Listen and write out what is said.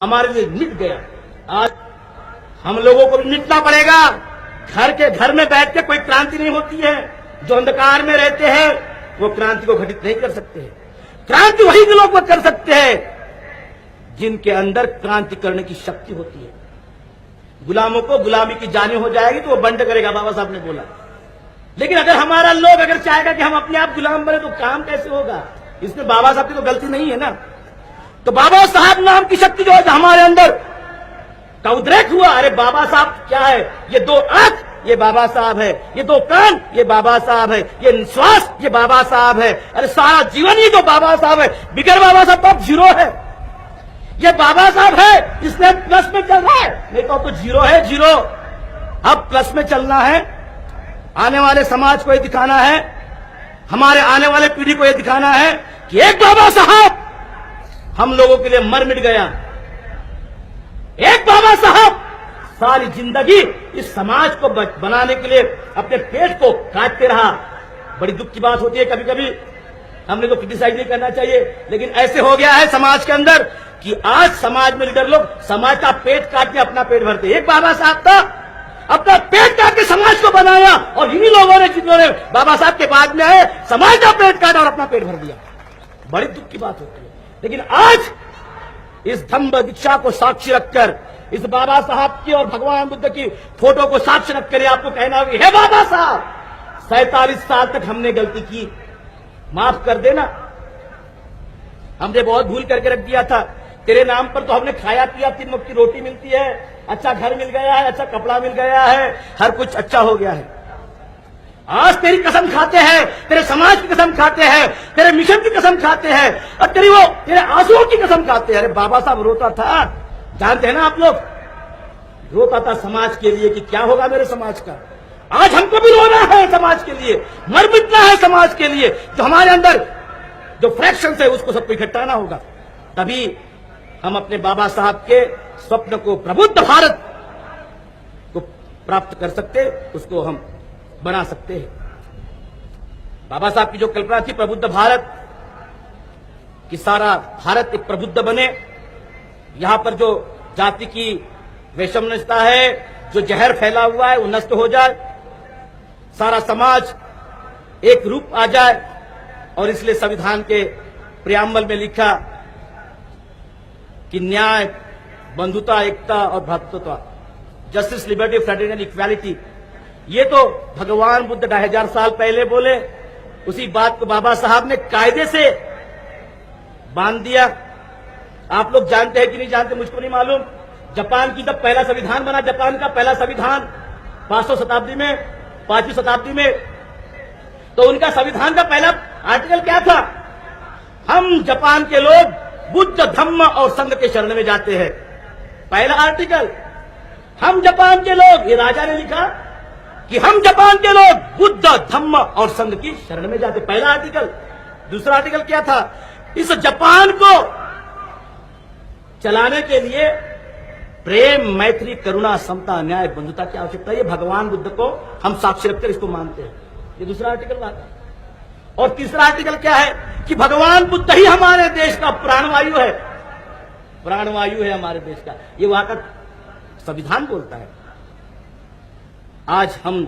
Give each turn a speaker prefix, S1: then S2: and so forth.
S1: हमारे लिए मिट गया। आज हम लोगों को भी मिटना पड़ेगा। घर के घर में बैठ के कोई क्रांति नहीं होती है। जो अंधकार में रहते हैं वो क्रांति को घटित नहीं कर सकते हैं। क्रांति वही लोग कर सकते हैं जिनके अंदर क्रांति करने की शक्ति होती है। गुलामों को गुलामी की जानी हो जाएगी तो वो बंद करेगा, बाबा साहब ने बोला। लेकिन अगर हमारा लोग अगर चाहेगा कि हम अपने आप गुलाम बने तो काम कैसे होगा? इसमें बाबा साहब की तो गलती नहीं है ना। तो बाबा साहब नाम की शक्ति जो है हमारे अंदर का उद्रेक हुआ। अरे बाबा साहब क्या है? ये दो आंख ये बाबा साहब है, ये दो कान ये बाबा साहब है, ये श्वास ये बाबा साहब है। अरे सारा जीवन ही तो बाबा साहब है। बिगर बाबा साहब तो अब जीरो है। ये बाबा साहब है इसलिए प्लस में चल रहा है, नहीं तो अब तो जीरो है, जीरो। अब प्लस में चलना है। आने वाले समाज को ये दिखाना है, हमारे आने वाले पीढ़ी को ये दिखाना है कि एक बाबा साहब हम लोगों के लिए मर मिट गया। एक बाबा साहब सारी जिंदगी इस समाज को बनाने के लिए अपने पेट को काटते रहा। बड़ी दुख की बात होती है, कभी कभी हमने तो क्रिटिसाइज नहीं करना चाहिए, लेकिन ऐसे हो गया है समाज के अंदर कि आज समाज में लीडर लोग समाज का पेट काट के अपना पेट भरते। एक बाबा साहब था, अपना पेट काट के समाज को बनाया, और इन्हीं लोगों ने जिन्होंने बाबा साहब के बाद में आए समाज का पेट काटा और अपना पेट भर दिया। बड़ी दुख की बात होती है। लेकिन आज इस धम्म दीक्षा को साक्षी रखकर, इस बाबा साहब की और भगवान बुद्ध की फोटो को साक्षी रखकर आपको कहना होगा, हे बाबा साहब 47 साल तक हमने गलती की, माफ कर देना। हमने बहुत भूल करके रख दिया था। तेरे नाम पर तो हमने खाया पिया, 3 वक्त की रोटी मिलती है, अच्छा घर मिल गया है, अच्छा कपड़ा मिल गया है, हर कुछ अच्छा हो गया है। आज तेरी कसम खाते हैं, तेरे समाज की कसम खाते हैं, तेरे मिशन की कसम खाते हैं, और तेरे आंसुओं की कसम खाते हैं। अरे बाबा साहब रोता था, जानते हैं ना आप लोग, रोता था समाज के लिए कि क्या होगा मेरे समाज का। आज हमको भी रोना है समाज के लिए, मर मिटना है समाज के लिए। जो हमारे अंदर जो फ्रैक्शंस है उसको सबको इकट्ठाना होगा, तभी हम अपने बाबा साहब के स्वप्न को, प्रबुद्ध भारत को प्राप्त कर सकते, उसको हम बना सकते हैं। बाबा साहब की जो कल्पना थी प्रबुद्ध भारत कि सारा भारत एक प्रबुद्ध बने, यहां पर जो जाति की वैषम्यता है, जो जहर फैला हुआ है वो नष्ट हो जाए, सारा समाज एक रूप आ जाए। और इसलिए संविधान के प्रियम्बल में लिखा कि न्याय, बंधुता, एकता और भ्रातृत्व, justice, liberty, fraternity and equality, ये तो भगवान बुद्ध 2000 साल पहले बोले। उसी बात को बाबा साहब ने कायदे से बांध दिया। आप लोग जानते हैं कि नहीं जानते, मुझको नहीं मालूम। जापान की जब पहला संविधान बना, जापान का पहला संविधान 5वीं शताब्दी में, तो उनका संविधान का पहला आर्टिकल क्या था? हम जापान के लोग बुद्ध, धम्म और संघ के शरण में जाते हैं। पहला आर्टिकल, हम जापान के लोग, ये राजा ने लिखा कि हम जापान के लोग बुद्ध, धम्म और संघ की शरण में जाते, पहला आर्टिकल। दूसरा आर्टिकल क्या था? इस जापान को चलाने के लिए प्रेम, मैत्री, करुणा, समता, न्याय, बंधुता की आवश्यकता है। ये भगवान बुद्ध को हम साक्षी रखकर इसको मानते हैं। ये दूसरा आर्टिकल बात है। और तीसरा आर्टिकल क्या है कि भगवान बुद्ध ही हमारे देश का प्राणवायु है, प्राणवायु है हमारे देश का, ये वहां का संविधान बोलता है। आज हम